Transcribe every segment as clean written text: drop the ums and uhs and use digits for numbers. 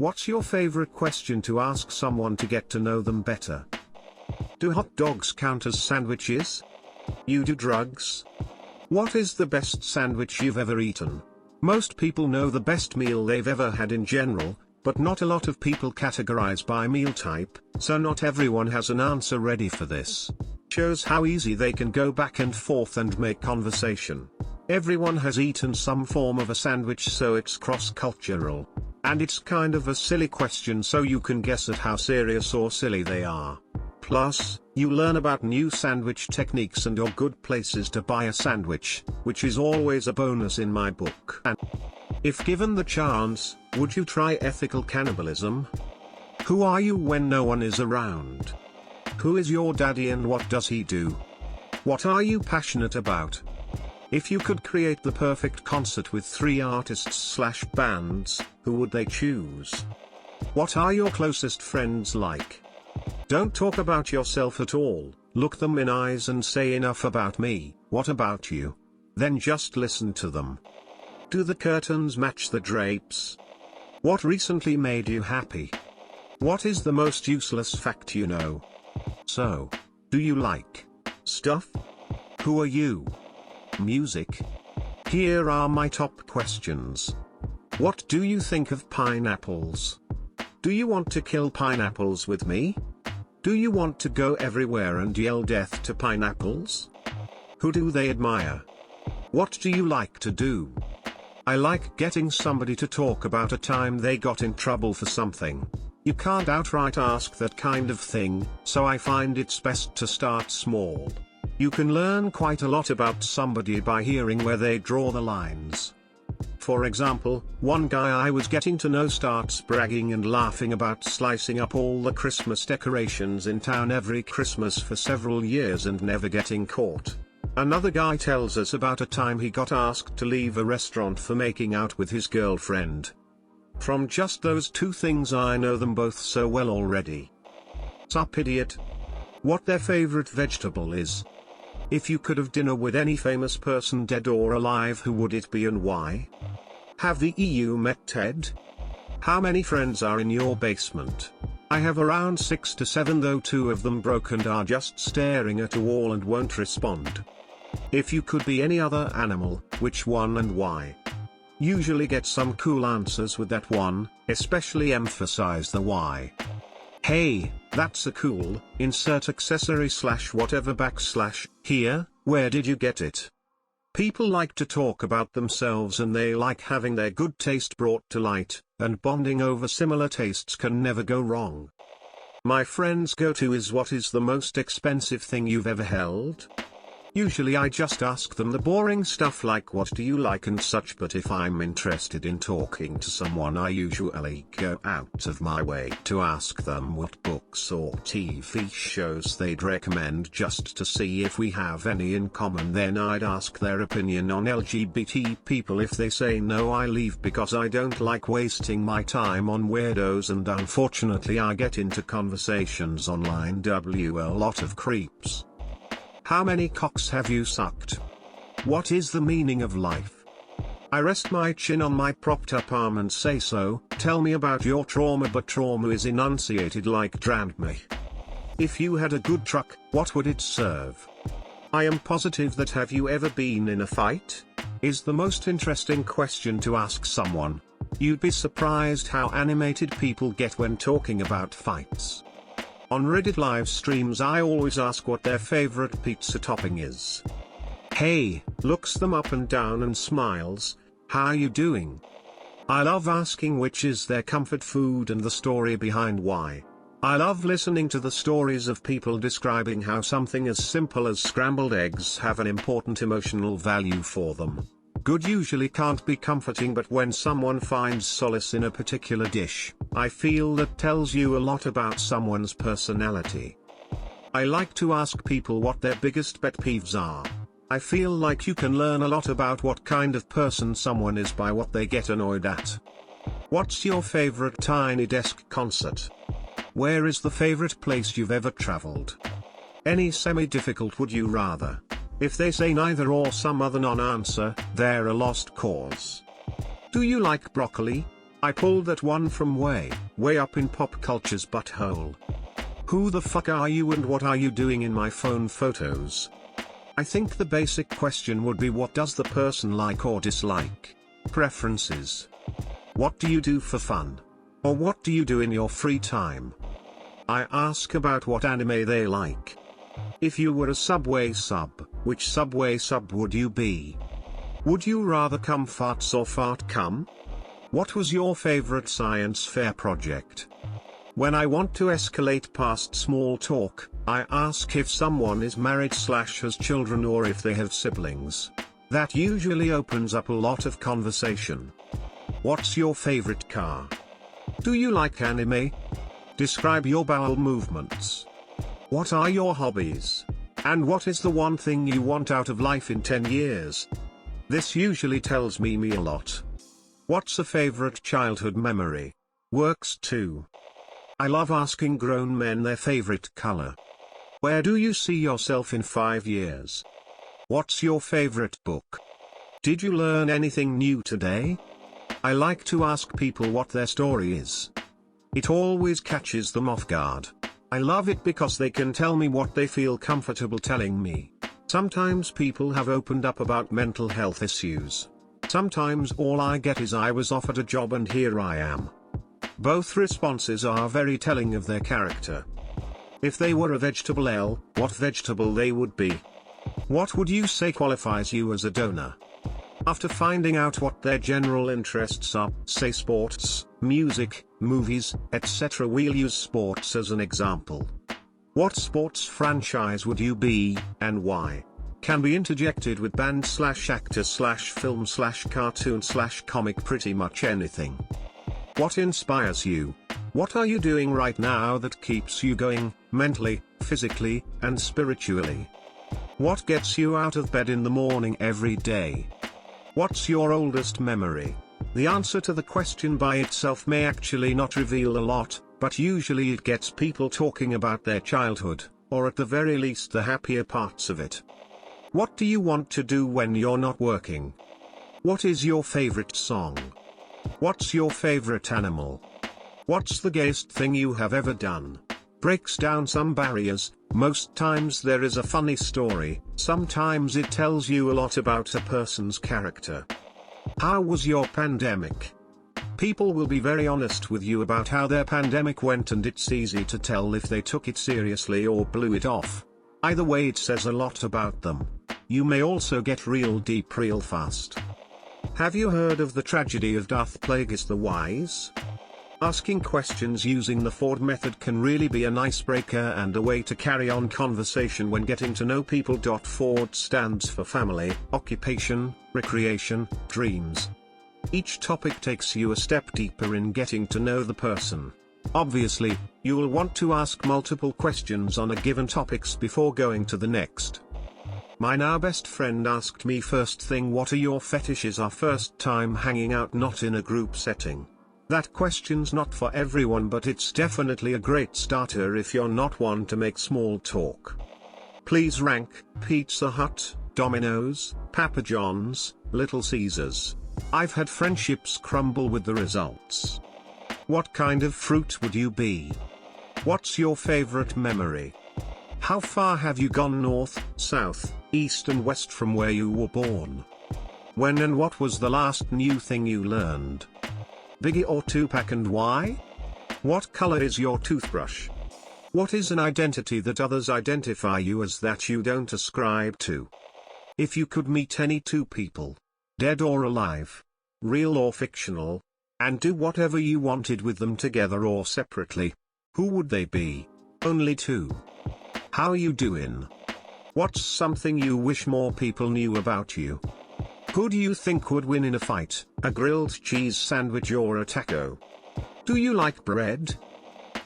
What's your favorite question to ask someone to get to know them better? Do hot dogs count as sandwiches? You do drugs? What is the best sandwich you've ever eaten? Most people know the best meal they've ever had in general, but not a lot of people categorize by meal type, so not everyone has an answer ready for this. Shows how easy they can go back and forth and make conversation. Everyone has eaten some form of a sandwich, so it's cross-cultural. And it's kind of a silly question, so you can guess at how serious or silly they are. Plus, you learn about new sandwich techniques and or good places to buy a sandwich, which is always a bonus in my book. And if given the chance, would you try ethical cannibalism? Who are you when no one is around? Who is your daddy and what does he do? What are you passionate about? If you could create the perfect concert with 3 artists/bands, who would they choose? What are your closest friends like? Don't talk about yourself at all, look them in eyes and say enough about me, what about you? Then just listen to them. Do the curtains match the drapes? What recently made you happy? What is the most useless fact you know? So, do you like stuff? Who are you? Music? Here are my top questions. What do you think of pineapples? Do you want to kill pineapples with me? Do you want to go everywhere and yell death to pineapples? Who do they admire? What do you like to do? I like getting somebody to talk about a time they got in trouble for something. You can't outright ask that kind of thing, so I find it's best to start small. You can learn quite a lot about somebody by hearing where they draw the lines. For example, one guy I was getting to know starts bragging and laughing about slicing up all the Christmas decorations in town every Christmas for several years and never getting caught. Another guy tells us about a time he got asked to leave a restaurant for making out with his girlfriend. From just those 2 things I know them both so well already. Sup idiot? What their favorite vegetable is. If you could have dinner with any famous person dead or alive, who would it be and why? Have the EU met Ted? How many friends are in your basement? I have around 6 to 7, though 2 of them broke and are just staring at a wall and won't respond. If you could be any other animal, which one and why? Usually get some cool answers with that one, especially emphasize the why. Hey, that's a cool, insert accessory / whatever / here, where did you get it? People like to talk about themselves and they like having their good taste brought to light, and bonding over similar tastes can never go wrong. My friend's go-to is, what is the most expensive thing you've ever held? Usually I just ask them the boring stuff like what do you like and such, but if I'm interested in talking to someone I usually go out of my way to ask them what books or TV shows they'd recommend, just to see if we have any in common. Then I'd ask their opinion on LGBT people. If they say no, I leave because I don't like wasting my time on weirdos, and unfortunately I get into conversations online with a lot of creeps. How many cocks have you sucked? What is the meaning of life? I rest my chin on my propped up arm and say, so, tell me about your trauma, but trauma is enunciated like drowned me. If you had a good truck, what would it serve? I am positive that have you ever been in a fight? Is the most interesting question to ask someone. You'd be surprised how animated people get when talking about fights. On Reddit live streams I always ask what their favorite pizza topping is. Hey, looks them up and down and smiles, how you doing? I love asking which is their comfort food and the story behind why. I love listening to the stories of people describing how something as simple as scrambled eggs have an important emotional value for them. Good usually can't be comforting, but when someone finds solace in a particular dish, I feel that tells you a lot about someone's personality. I like to ask people what their biggest pet peeves are. I feel like you can learn a lot about what kind of person someone is by what they get annoyed at. What's your favorite Tiny Desk concert? Where is the favorite place you've ever traveled? Any semi-difficult would you rather? If they say neither or some other non-answer, they're a lost cause. Do you like broccoli? I pulled that one from way up in pop culture's butthole. Who the fuck are you and what are you doing in my phone photos? I think the basic question would be, what does the person like or dislike? Preferences. What do you do for fun? Or what do you do in your free time? I ask about what anime they like. If you were a Subway sub, which Subway sub would you be? Would you rather cum farts or fart cum? What was your favorite science fair project? When I want to escalate past small talk, I ask if someone is married/has children or if they have siblings. That usually opens up a lot of conversation. What's your favorite car? Do you like anime? Describe your bowel movements. What are your hobbies? And what is the one thing you want out of life in 10 years? This usually tells me a lot. What's a favorite childhood memory? Works too. I love asking grown men their favorite color. Where do you see yourself in 5 years? What's your favorite book? Did you learn anything new today? I like to ask people what their story is. It always catches them off guard. I love it because they can tell me what they feel comfortable telling me. Sometimes people have opened up about mental health issues. Sometimes all I get is, I was offered a job and here I am. Both responses are very telling of their character. If they were a vegetable, what vegetable they would be? What would you say qualifies you as a donor? After finding out what their general interests are, say sports, music, movies, etc., we'll use sports as an example. What sports franchise would you be, and why? Can be interjected with band/actor/film/cartoon/comic, pretty much anything. What inspires you? What are you doing right now that keeps you going, mentally, physically, and spiritually? What gets you out of bed in the morning every day? What's your oldest memory? The answer to the question by itself may actually not reveal a lot, but usually it gets people talking about their childhood, or at the very least the happier parts of it. What do you want to do when you're not working? What is your favorite song? What's your favorite animal? What's the gayest thing you have ever done? Breaks down some barriers. Most times there is a funny story, sometimes it tells you a lot about a person's character. How was your pandemic? People will be very honest with you about how their pandemic went, and it's easy to tell if they took it seriously or blew it off. Either way, it says a lot about them. You may also get real deep real fast. Have you heard of the tragedy of Doth Plagueis the Wise? Asking questions using the Ford method can really be an icebreaker and a way to carry on conversation when getting to know people. Ford stands for family, occupation, recreation, dreams. Each topic takes you a step deeper in getting to know the person. Obviously, you will want to ask multiple questions on a given topics before going to the next. My now best friend asked me first thing, what are your fetishes? Our first time hanging out, not in a group setting. That question's not for everyone, but it's definitely a great starter if you're not one to make small talk. Please rank: Pizza Hut, Domino's, Papa John's, Little Caesars. I've had friendships crumble with the results. What kind of fruit would you be? What's your favorite memory? How far have you gone north, south, east and west from where you were born? When and what was the last new thing you learned? Biggie or Tupac, and why? What color is your toothbrush? What is an identity that others identify you as that you don't ascribe to? If you could meet any two people, dead or alive, real or fictional, and do whatever you wanted with them together or separately, who would they be? Only two. How you doing? What's something you wish more people knew about you? Who do you think would win in a fight, a grilled cheese sandwich or a taco? Do you like bread?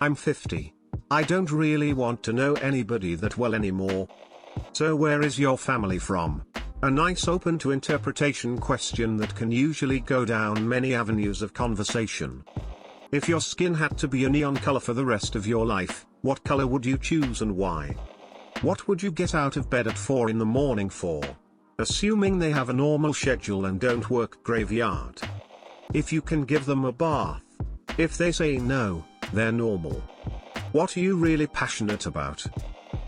I'm 50. I don't really want to know anybody that well anymore. So where is your family from? A nice open to interpretation question that can usually go down many avenues of conversation. If your skin had to be a neon color for the rest of your life, what color would you choose and why? What would you get out of bed at 4 in the morning for? Assuming they have a normal schedule and don't work graveyard. If you can give them a bath. If they say no, they're normal. What are you really passionate about?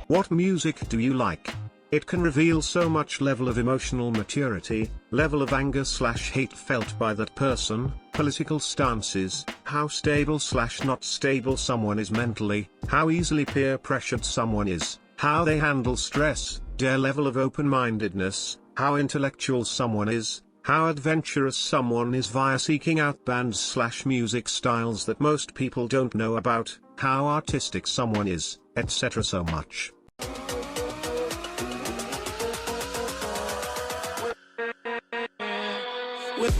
What music do you like? It can reveal so much level of emotional maturity, level of anger/hate felt by that person, political stances, how stable/not stable someone is mentally, how easily peer pressured someone is, how they handle stress, their level of open-mindedness, how intellectual someone is, how adventurous someone is via seeking out bands/music styles that most people don't know about, how artistic someone is, etc. So much. With